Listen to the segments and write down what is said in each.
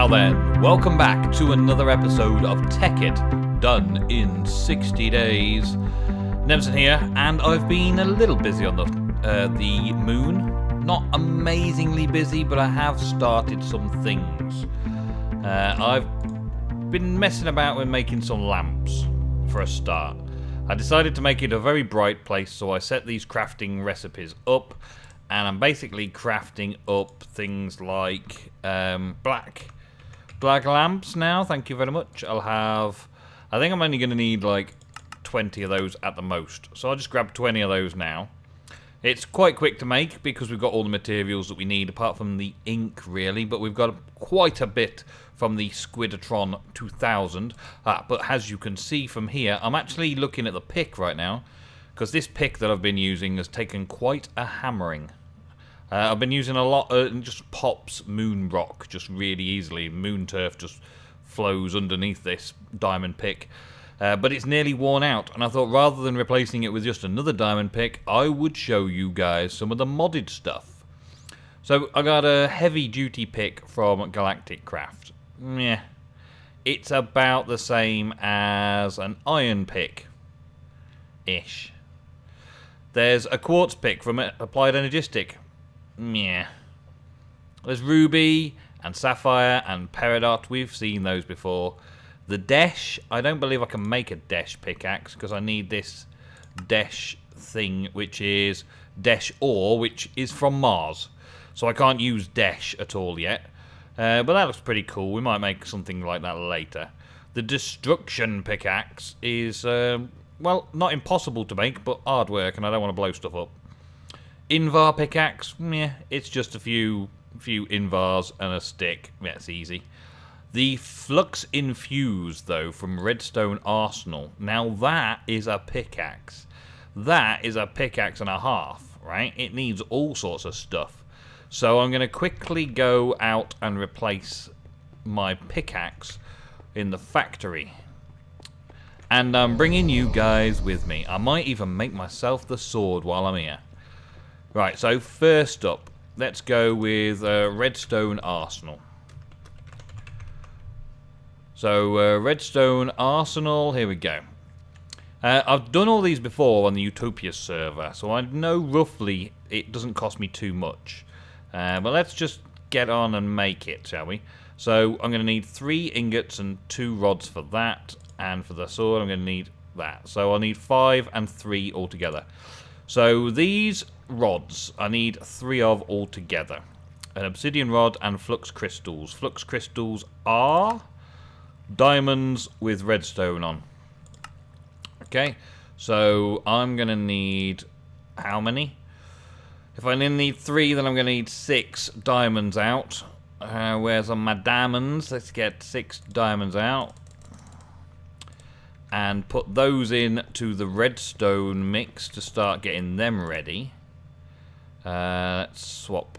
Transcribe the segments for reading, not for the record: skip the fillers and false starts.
Now then, welcome back to another episode of Tekkit Done in 60 days. Nemsun here, and I've been a little busy on the moon. Not amazingly busy, but I have started some things. I've been messing about with making some lamps for a start. I decided to make it a very bright place, so I set these crafting recipes up, and I'm basically crafting up things like black lamps now. Thank you very much. I think I'm only going to need like 20 of those at the most, so I'll just grab 20 of those now. It's quite quick to make because we've got all the materials that we need, apart from the ink really, but we've got quite a bit from the Squidatron 2000. But as you can see from here, I'm actually looking at the pick right now, because this pick that I've been using has taken quite a hammering. I've been using a lot, just pops moon rock just really easily. Moon turf just flows underneath this diamond pick. But it's nearly worn out, and I thought rather than replacing it with just another diamond pick, I would show you guys some of the modded stuff. So I got a heavy duty pick from Galactic Craft. Yeah, it's about the same as an iron pick-ish. There's a quartz pick from Applied Energistic. Yeah. There's ruby and sapphire and peridot. We've seen those before. The Desh, I don't believe I can make a Desh pickaxe because I need this Desh thing, which is Desh ore, which is from Mars. So I can't use Desh at all yet. But that looks pretty cool. We might make something like that later. The Destruction pickaxe is, well, not impossible to make, but hard work, and I don't want to blow stuff up. Invar pickaxe, yeah, it's just a few Invars and a stick. Yeah, it's easy. The Flux Infused, though, from Redstone Arsenal. Now that is a pickaxe. That is a pickaxe and a half, right? It needs all sorts of stuff. So I'm going to quickly go out and replace my pickaxe in the factory. And I'm bringing you guys with me. I might even make myself the sword while I'm here. Right, so first up, let's go with Redstone Arsenal. So, Redstone Arsenal, here we go. I've done all these before on the Utopia server, so I know roughly it doesn't cost me too much. But let's just get on and make it, shall we? So, I'm going to need 3 ingots and 2 rods for that, and for the sword I'm going to need that. So, I'll need 5 and 3 altogether. So, these rods, I need 3 of altogether. An obsidian rod and flux crystals. Flux crystals are diamonds with redstone on. Okay, so I'm going to need how many? If I only need 3, then I'm going to need 6 diamonds out. Where's my diamonds? Let's get 6 diamonds out. And put those in to the redstone mix to start getting them ready. Let's swap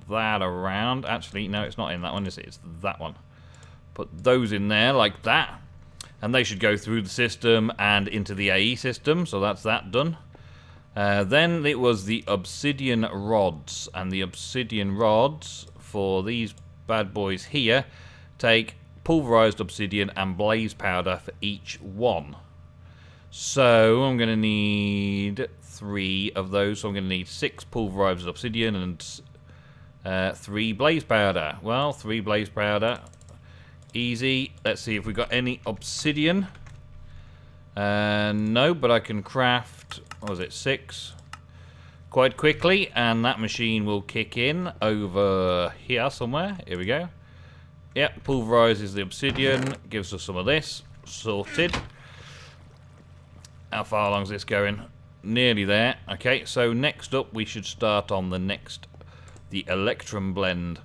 that around. Actually, no, it's not in that one, is it? It's that one. Put those in there like that, and they should go through the system and into the AE system, so that's that done. Then it was the obsidian rods, and the obsidian rods for these bad boys here take pulverized obsidian and blaze powder for each one. So I'm going to need 3 of those, so I'm going to need 6 pulverized obsidian and 3 blaze powder. Well, 3 blaze powder. Easy. Let's see if we got any obsidian. No, but I can craft, what was it, 6 quite quickly, and that machine will kick in over here somewhere. Here we go. Yep, pulverizes the obsidian, gives us some of this. Sorted. How far along is this going? Nearly there. Okay, so next up we should start on the Electrum blend.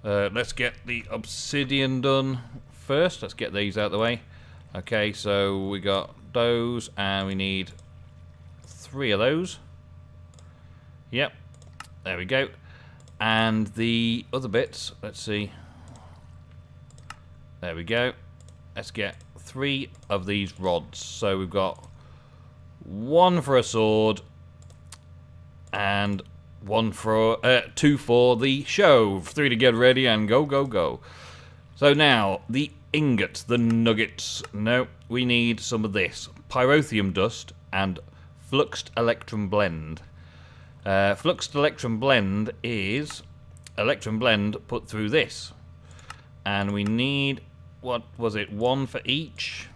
Let's get the obsidian done first. Let's get these out of the way. Okay, so we got those, and we need 3 of those. Yep, there we go. And the other bits, let's see. There we go. Let's get 3 of these rods. So we've got 1 for a sword, and 2 for the show. 3 to get ready and go, go, go. So now, the ingots, the nuggets. No, we need some of this. Pyrotheum dust and fluxed electrum blend. Fluxed electrum blend is electrum blend put through this. And we need, what was it, 1 for each?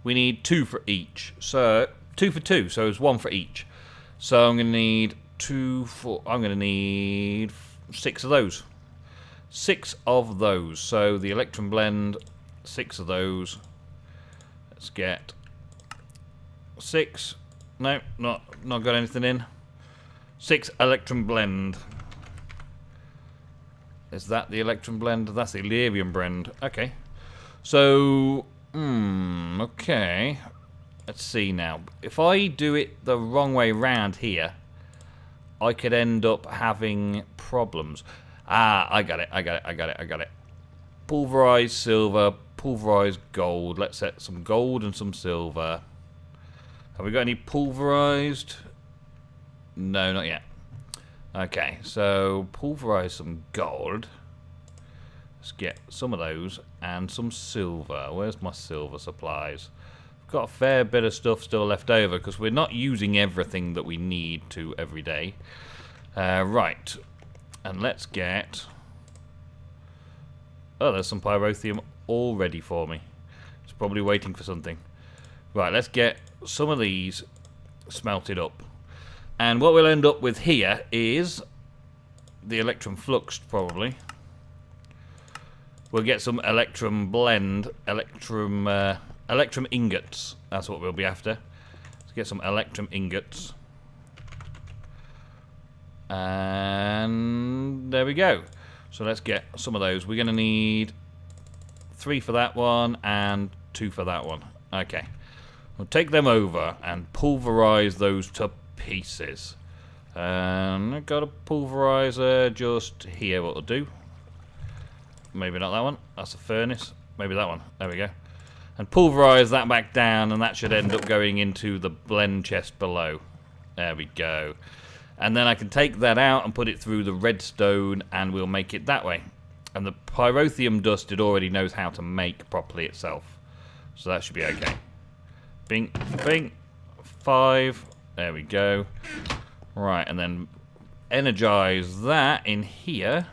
We need 2 for each. So, 2 for 2, so it's 1 for each. So I'm going to need 6 of those. 6 of those. So the electrum blend, 6 of those. Let's get 6. No, not got anything in. 6 electrum blend. Is that the electrum blend? That's the Illyrium blend. Okay. So, okay. Let's see now. If I do it the wrong way round here, I could end up having problems. Ah, I got it. Pulverized silver, pulverized gold. Let's set some gold and some silver. Have we got any pulverized? No, not yet. Okay, so pulverize some gold. Let's get some of those and some silver. Where's my silver supplies? I've got a fair bit of stuff still left over because we're not using everything that we need to every day. Right. And let's get... Oh, there's some pyrotheum all ready for me. It's probably waiting for something. Right, let's get some of these smelted up. And what we'll end up with here is the electrum fluxed, probably. We'll get some electrum blend, electrum ingots. That's what we'll be after. Let's get some electrum ingots. And there we go. So let's get some of those. We're going to need 3 for that one and 2 for that one. Okay. We'll take them over and pulverize those to pieces. I've got a pulverizer just here. What'll do? Maybe not that one. That's a furnace. Maybe that one. There we go. And pulverize that back down, and that should end up going into the blend chest below. There we go. And then I can take that out and put it through the redstone, and we'll make it that way. And the pyrotheum dust, it already knows how to make properly itself. So that should be okay. Bing, bing. 5. There we go. Right, and then energize that in here.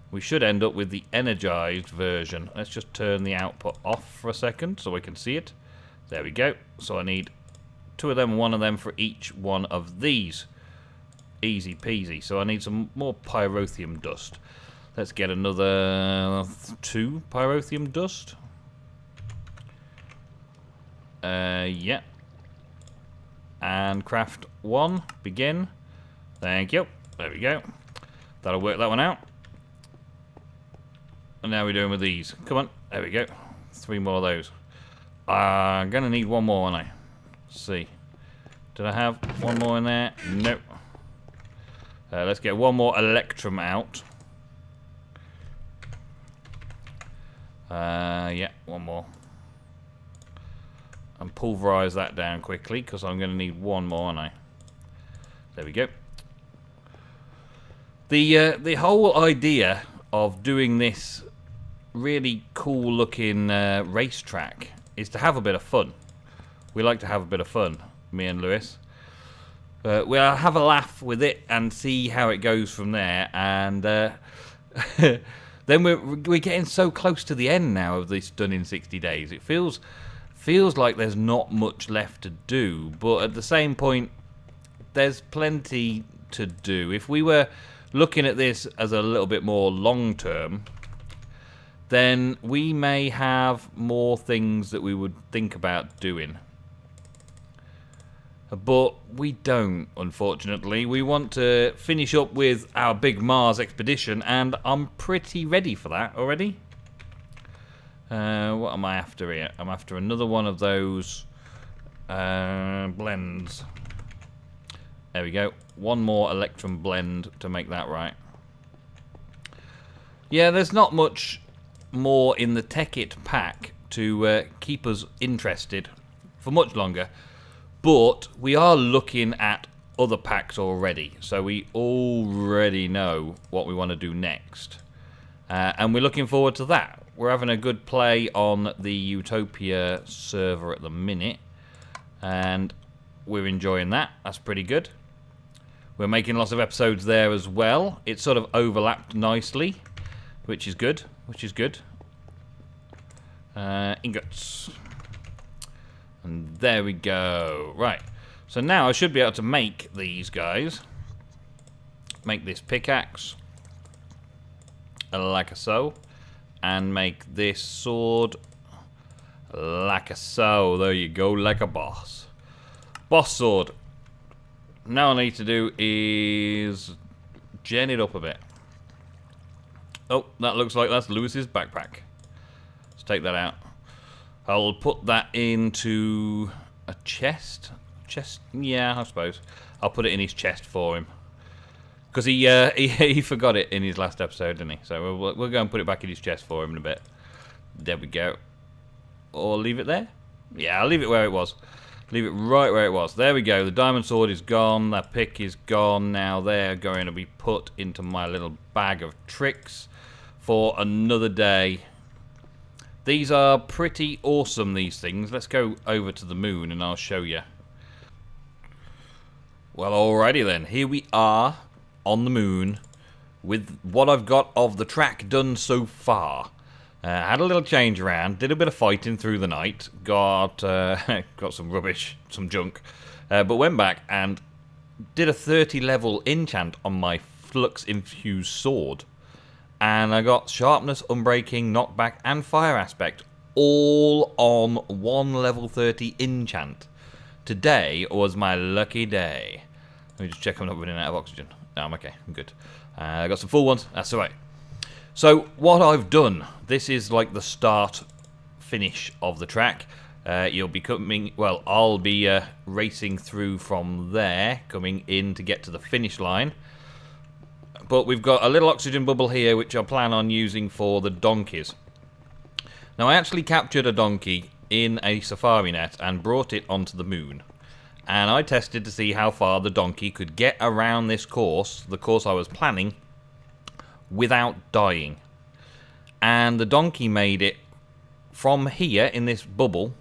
We should end up with the energized version. Let's just turn the output off for a second so we can see it. There we go. So I need 2 of them and 1 of them for each one of these. Easy peasy. So I need some more pyrotheum dust. Let's get another 2 pyrotheum dust. Yeah. And craft 1. Begin. Thank you. There we go. That'll work that one out. And now we're doing with these. Come on. There we go. 3 more of those. I'm going to need 1 more, aren't I? Let's see. Did I have 1 more in there? Nope. Let's get 1 more electrum out. Yeah, 1 more. And pulverize that down quickly because I'm going to need 1 more, aren't I? There we go. The whole idea of doing this really cool looking racetrack is to have a bit of fun. We like to have a bit of fun, me and Lewis. We'll have a laugh with it and see how it goes from there. And then we're getting so close to the end now of this done in 60 days. It feels like there's not much left to do, but at the same point, there's plenty to do. If we were looking at this as a little bit more long term, then we may have more things that we would think about doing. But we don't, unfortunately. We want to finish up with our big Mars expedition, and I'm pretty ready for that already. What am I after here? I'm after another one of those blends. There we go. 1 more electrum blend to make that right. Yeah, there's not much more in the Tekkit pack to keep us interested for much longer. But we are looking at other packs already, so we already know what we want to do next. And we're looking forward to that. We're having a good play on the Utopia server at the minute, and we're enjoying that. That's pretty good. We're making lots of episodes there as well. It's sort of overlapped nicely, which is good. Ingots. And there we go. Right. So now I should be able to make these guys. Make this pickaxe. Like so. And make this sword. Like so. There you go. Like a boss. Boss sword. Now all I need to do is gen it up a bit. Oh, that looks like that's Lewis's backpack. Let's take that out. I'll put that into a chest. Chest? Yeah, I suppose. I'll put it in his chest for him. Because he forgot it in his last episode, didn't he? So we'll go and put it back in his chest for him in a bit. There we go. Or leave it there? Yeah, I'll leave it where it was. Leave it right where it was. There we go. The diamond sword is gone. That pick is gone. Now they're going to be put into my little bag of tricks for another day. These are pretty awesome, these things. Let's go over to the moon and I'll show you. Well, alrighty then. Here we are on the moon with what I've got of the track done so far. Had a little change around, did a bit of fighting through the night, got some rubbish, some junk, but went back and did a 30 level enchant on my flux infused sword. And I got sharpness, unbreaking, knockback and fire aspect all on one level 30 enchant. Today was my lucky day. Let me just check I'm not running out of oxygen. No, I'm okay, I'm good. I got some full ones, that's alright. So what I've done, this is like the start finish of the track. You'll be coming, well, I'll be racing through from there, coming in to get to the finish line. But we've got a little oxygen bubble here which I plan on using for the donkeys. Now I actually captured a donkey in a safari net and brought it onto the moon. And I tested to see how far the donkey could get around this course, the course I was planning, without dying. And the donkey made it from here in this bubble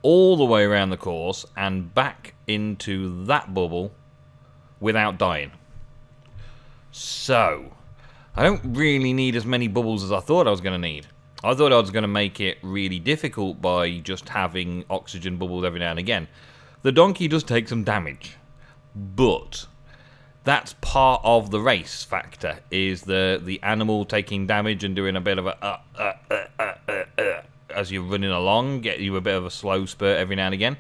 all the way around the course and back into that bubble without dying. So I don't really need as many bubbles as I thought I was going to need. I thought I was going to make it really difficult by just having oxygen bubbles every now and again. The donkey does take some damage, but that's part of the race factor, is the animal taking damage and doing a bit of a as you're running along, get you a bit of a slow spurt every now and again.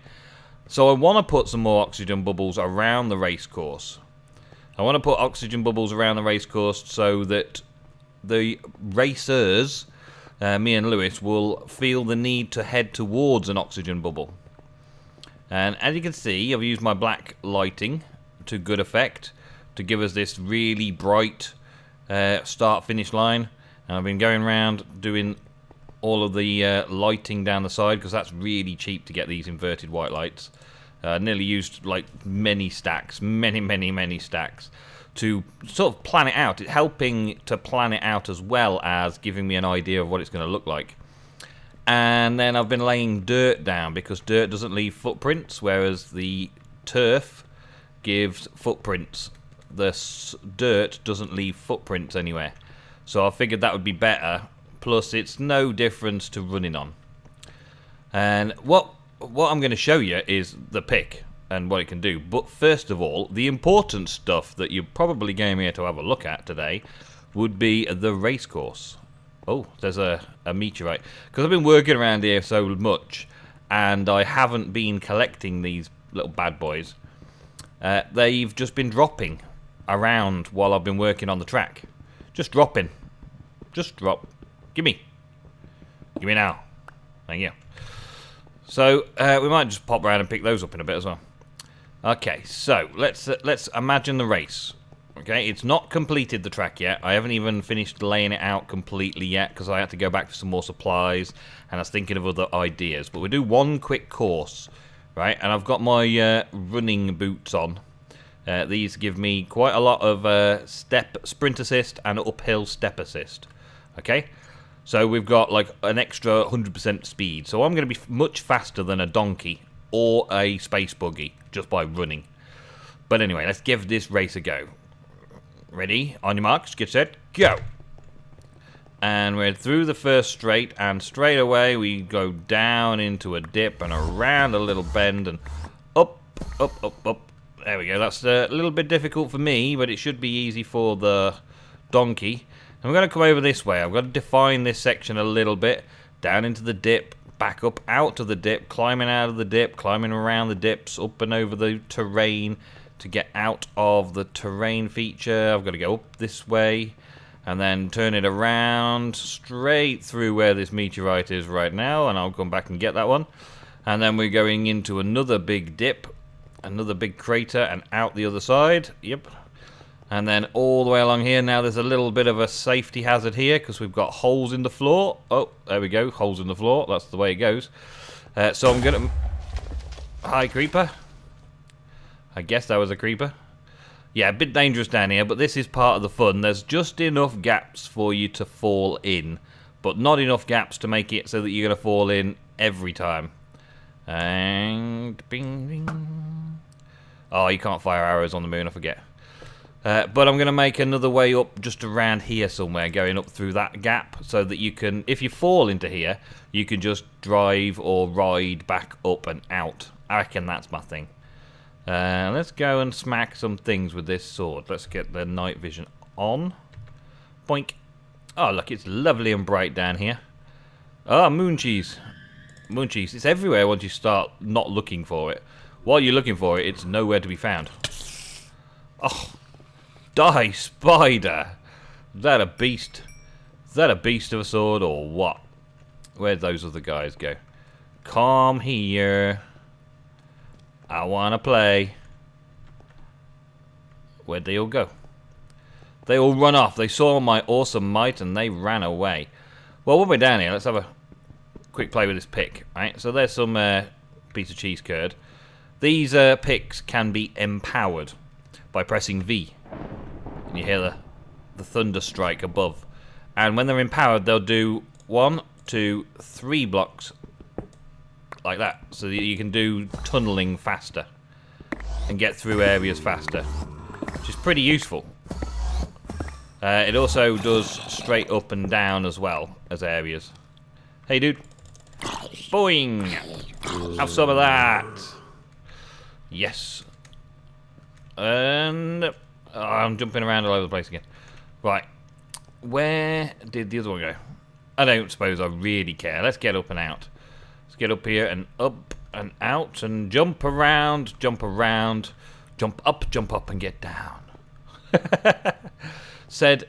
So I want to put some more oxygen bubbles around the race course. I want to put oxygen bubbles around the race course so that the racers, me and Lewis, will feel the need to head towards an oxygen bubble. And as you can see, I've used my black lighting to good effect to give us this really bright start-finish line. And I've been going around doing all of the lighting down the side because that's really cheap to get these inverted white lights. Nearly used like many stacks, many stacks to sort of plan it out. It's helping to plan it out as well as giving me an idea of what it's going to look like. And then I've been laying dirt down because dirt doesn't leave footprints, whereas the turf gives footprints. The dirt doesn't leave footprints anywhere. So I figured that would be better. Plus, it's no difference to running on. And what I'm going to show you is the pick and what it can do. But first of all, the important stuff that you're probably going here to have a look at today would be the race course. Oh, there's a meteorite. Because I've been working around here so much, and I haven't been collecting these little bad boys. They've just been dropping around while I've been working on the track. Just dropping. Just drop. Gimme. Gimme now. Thank you. So, we might just pop around and pick those up in a bit as well. Okay, so let's imagine the race. Okay, it's not completed the track yet. I haven't even finished laying it out completely yet because I had to go back for some more supplies and I was thinking of other ideas. But we'll do one quick course, right? And I've got my running boots on. These give me quite a lot of sprint assist and uphill step assist. Okay, so we've got like an extra 100% speed. So I'm going to be much faster than a donkey or a space buggy just by running. But anyway, let's give this race a go. Ready? On your marks, get set, go! And we're through the first straight, and straight away we go down into a dip and around a little bend and up, up, up, up. There we go. That's a little bit difficult for me, but it should be easy for the donkey. And we're going to come over this way. I'm going to define this section a little bit. Down into the dip, back up out of the dip, climbing out of the dip, climbing around the dips, up and over the terrain to get out of the terrain feature. I've got to go up this way. And then turn it around straight through where this meteorite is right now. And I'll come back and get that one. And then we're going into another big dip. Another big crater and out the other side. Yep. And then all the way along here. Now there's a little bit of a safety hazard here because we've got holes in the floor. Oh, there we go. Holes in the floor. That's the way it goes. So I'm going to... Hi, creeper. I guess that was a creeper. Yeah, a bit dangerous down here, but this is part of the fun. There's just enough gaps for you to fall in, but not enough gaps to make it so that you're going to fall in every time. And bing, bing. Oh, you can't fire arrows on the moon, I forget. But I'm going to make another way up just around here somewhere, going up through that gap, so that you can, if you fall into here, you can just drive or ride back up and out. I reckon that's my thing. Let's go and smack some things with this sword. Let's get the night vision on. Boink. Oh, look, it's lovely and bright down here. Oh, moon cheese. Moon cheese. It's everywhere once you start not looking for it. While you're looking for it, it's nowhere to be found. Oh, die, spider. Is that a beast? Is that a beast of a sword or what? Where'd those other guys go? Come here. I wanna play. Where'd they all go? They all run off. They saw my awesome might and they ran away. Well, when we're down here, let's have a quick play with this pick. Right? So there's some piece of cheese curd. These picks can be empowered by pressing V. And you hear the thunder strike above. And when they're empowered, they'll do 1, 2, 3 blocks like that, so that you can do tunneling faster and get through areas faster, which is pretty useful. It also does straight up and down as well as areas. Hey, dude. Boing! Have some of that. Yes. And I'm jumping around all over the place again. Right. Where did the other one go? I don't suppose I really care. Let's get up and out. Let's get up here and up and out and jump around, jump up and get down. Said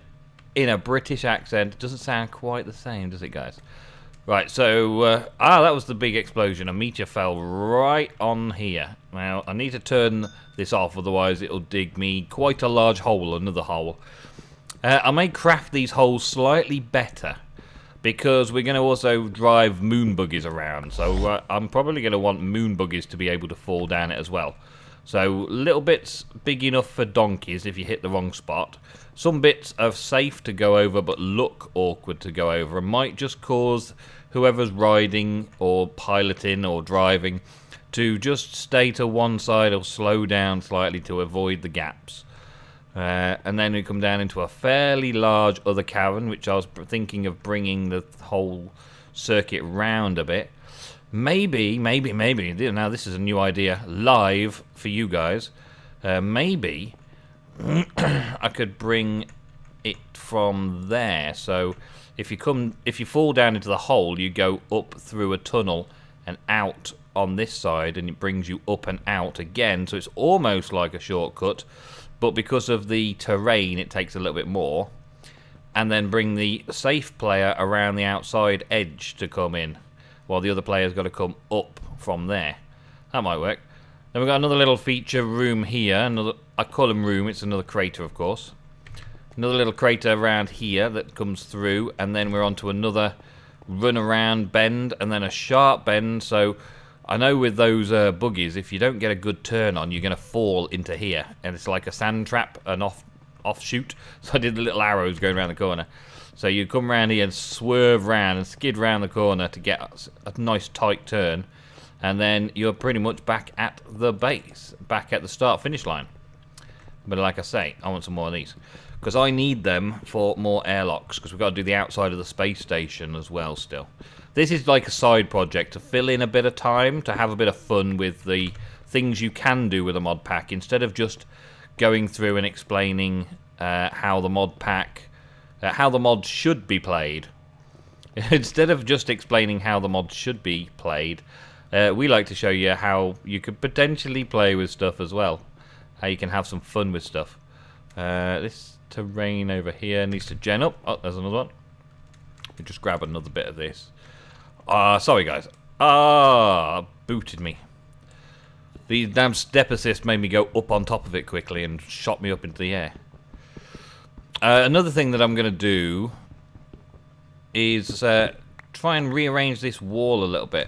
in a British accent. Doesn't sound quite the same, does it, guys? Right, so, that was the big explosion. A meteor fell right on here. Now, I need to turn this off, otherwise it'll dig me quite a large hole, another hole. I may craft these holes slightly better, because we're going to also drive moon buggies around. So I'm probably going to want moon buggies to be able to fall down it as well. So little bits big enough for donkeys if you hit the wrong spot. Some bits are safe to go over but look awkward to go over and might just cause whoever's riding or piloting or driving to just stay to one side or slow down slightly to avoid the gaps. And then we come down into a fairly large other cavern, which I was thinking of bringing the whole circuit round a bit. Maybe, now this is a new idea, live for you guys. Maybe I could bring it from there. So if you fall down into the hole, you go up through a tunnel and out on this side, and it brings you up and out again. So it's almost like a shortcut. But because of the terrain, it takes a little bit more. And then bring the safe player around the outside edge to come in, while the other player's got to come up from there. That might work. Then we've got another little feature room here. I call them room, it's another crater, of course. Another little crater around here that comes through. And then we're on to another run around bend, and then a sharp bend. So I know with those buggies, if you don't get a good turn on, you're going to fall into here. And it's like a sand trap, an offshoot. So I did the little arrows going around the corner. So you come around here and swerve round and skid round the corner to get a nice tight turn, and then you're pretty much back at the base, back at the start-finish line. But like I say, I want some more of these, because I need them for more airlocks, because we've got to do the outside of the space station as well still. This is like a side project to fill in a bit of time, to have a bit of fun with the things you can do with a mod pack, instead of just going through and explaining how the mod should be played. Instead of just explaining how the mod should be played, we like to show you how you could potentially play with stuff as well. How you can have some fun with stuff. This terrain over here needs to gen up. Oh, there's another one. We just grab another bit of this. Sorry guys. Booted me. The damn step assist made me go up on top of it quickly and shot me up into the air. Another thing that I'm going to do is try and rearrange this wall a little bit.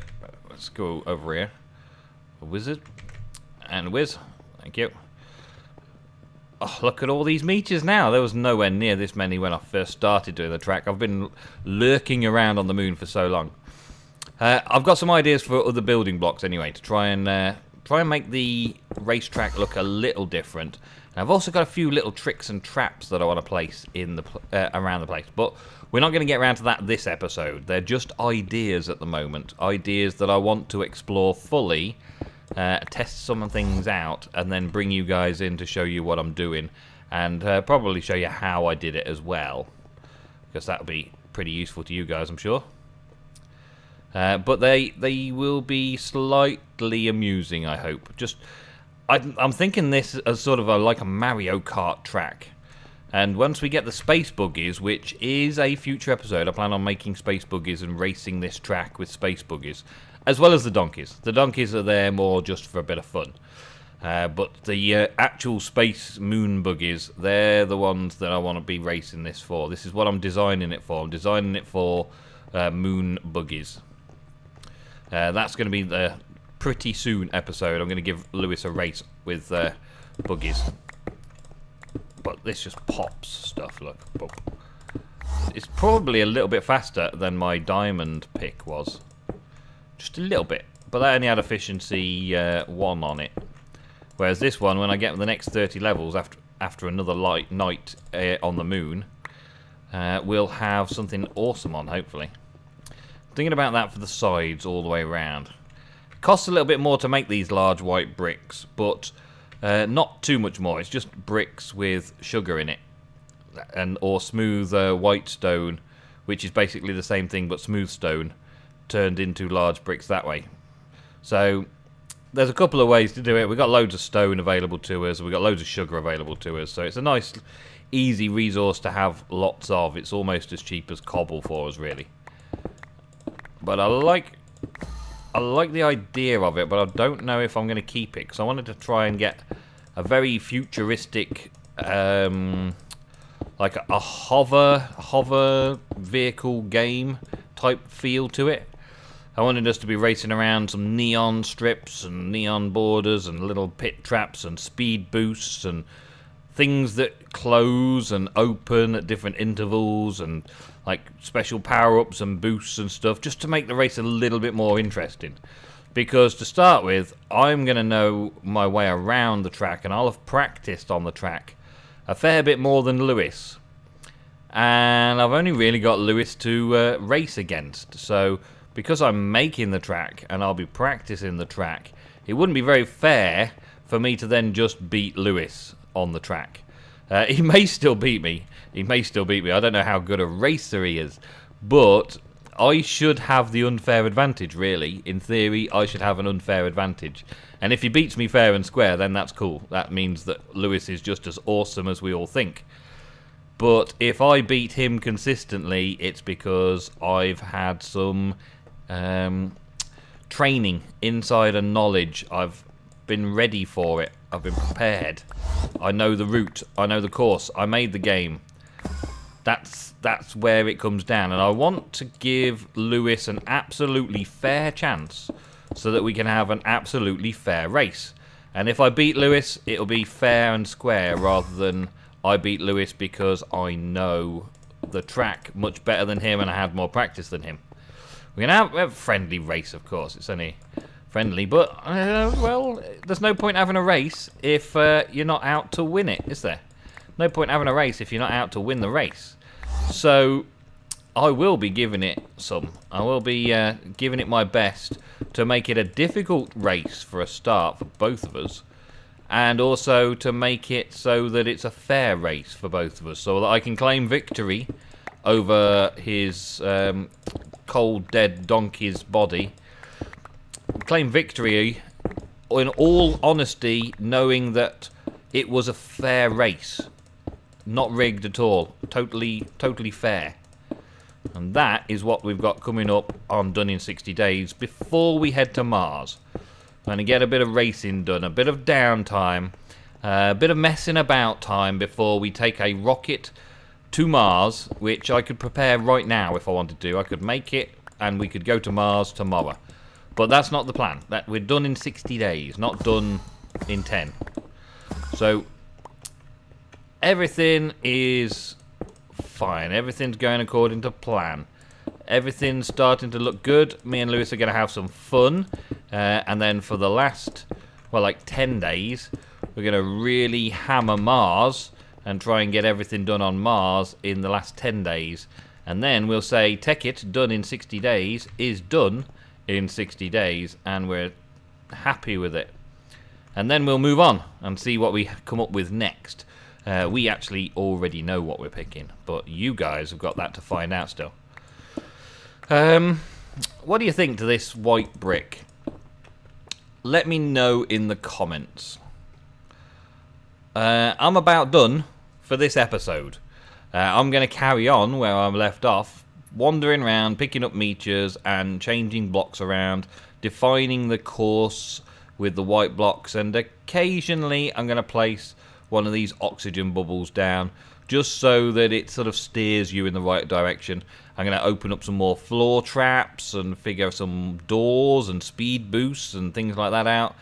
Let's go over here. A wizard. And a whiz. Thank you. Oh, look at all these meters now. There was nowhere near this many when I first started doing the track. I've been lurking around on the moon for so long. I've got some ideas for other building blocks anyway, to try and make the racetrack look a little different. And I've also got a few little tricks and traps that I want to place in the around the place. But we're not going to get around to that this episode. They're just ideas at the moment. Ideas that I want to explore fully, test some things out, and then bring you guys in to show you what I'm doing. And probably show you how I did it as well. Because that'll be pretty useful to you guys, I'm sure. But they will be slightly amusing, I hope. I'm thinking this as sort of like a Mario Kart track. And once we get the space buggies, which is a future episode, I plan on making space buggies and racing this track with space buggies, as well as the donkeys. The donkeys are there more just for a bit of fun. But the actual space moon buggies, they're the ones that I want to be racing this for. This is what I'm designing it for. I'm designing it for moon buggies. That's going to be the pretty soon episode. I'm going to give Lewis a race with buggies. But this just pops stuff, look. Boom. It's probably a little bit faster than my diamond pick was. Just a little bit. But that only had efficiency 1 on it. Whereas this one, when I get the next 30 levels after another night on the moon, we'll have something awesome on, hopefully. Thinking about that for the sides all the way around. It costs a little bit more to make these large white bricks, but not too much more. It's just bricks with sugar in it, or smooth white stone, which is basically the same thing but smooth stone turned into large bricks that way. So there's a couple of ways to do it. We've got loads of stone available to us. We've got loads of sugar available to us. So it's a nice, easy resource to have lots of. It's almost as cheap as cobble for us, really. But I like the idea of it, but I don't know if I'm going to keep it, because I wanted to try and get a very futuristic, like a hover vehicle game type feel to it. I wanted us to be racing around some neon strips and neon borders and little pit traps and speed boosts and things that close and open at different intervals, and like special power-ups and boosts and stuff, just to make the race a little bit more interesting. Because to start with, I'm going to know my way around the track, and I'll have practiced on the track a fair bit more than Lewis. And I've only really got Lewis to race against. So because I'm making the track and I'll be practicing the track, it wouldn't be very fair for me to then just beat Lewis on the track. He may still beat me. I don't know how good a racer he is. But I should have the unfair advantage, really. In theory, I should have an unfair advantage. And if he beats me fair and square, then that's cool. That means that Lewis is just as awesome as we all think. But if I beat him consistently, it's because I've had some training, insider knowledge. I've been ready for it. I've been prepared. I know the route. I know the course. I made the game. That's where it comes down. And I want to give Lewis an absolutely fair chance so that we can have an absolutely fair race. And if I beat Lewis, it'll be fair and square rather than I beat Lewis because I know the track much better than him, and I had more practice than him. We're going to have a friendly race, of course. It's only friendly, but, well, there's no point having a race if you're not out to win it, is there? No point having a race if you're not out to win the race. So I will be giving it some. I will be giving it my best to make it a difficult race for a start for both of us, and also to make it so that it's a fair race for both of us, so that I can claim victory over his cold, dead donkey's body. Claim victory in all honesty, knowing that it was a fair race. Not rigged at all. Totally fair. And that is what we've got coming up on Done in 60 Days before we head to Mars. We're going to get a bit of racing done, a bit of downtime, a bit of messing about time before we take a rocket to Mars, which I could prepare right now if I wanted to. I could make it and we could go to Mars tomorrow. But that's not the plan. That we're done in 60 days, not done in 10. So everything is fine. Everything's going according to plan. Everything's starting to look good. Me and Lewis are going to have some fun. And then for the last, well, like 10 days, we're going to really hammer Mars and try and get everything done on Mars in the last 10 days. And then we'll say Tekkit Done in 60 Days is done in 60 days. And we're happy with it. And then we'll move on and see what we come up with next. We actually already know what we're picking, but you guys have got that to find out still. What do you think to this white brick? Let me know in the comments. I'm about done for this episode. I'm going to carry on where I'm left off, wandering around, picking up meteors and changing blocks around, defining the course with the white blocks, and occasionally I'm going to place one of these oxygen bubbles down just so that it sort of steers you in the right direction. I'm going to open up some more floor traps and figure some doors and speed boosts and things like that out.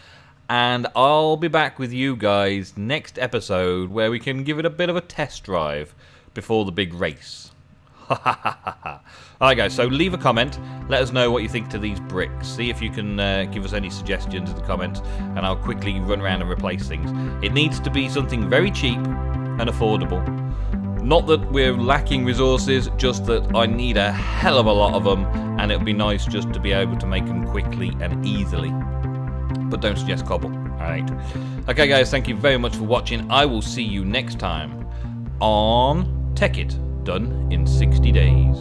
And I'll be back with you guys next episode where we can give it a bit of a test drive before the big race. Alright guys, so leave a comment, let us know what you think to these bricks, see if you can give us any suggestions in the comments, and I'll quickly run around and replace things. It needs to be something very cheap and affordable. Not that we're lacking resources, just that I need a hell of a lot of them, and it'll be nice just to be able to make them quickly and easily. But don't suggest cobble. Alright. Okay guys, thank you very much for watching. I will see you next time on Tekkit Done in 60 Days.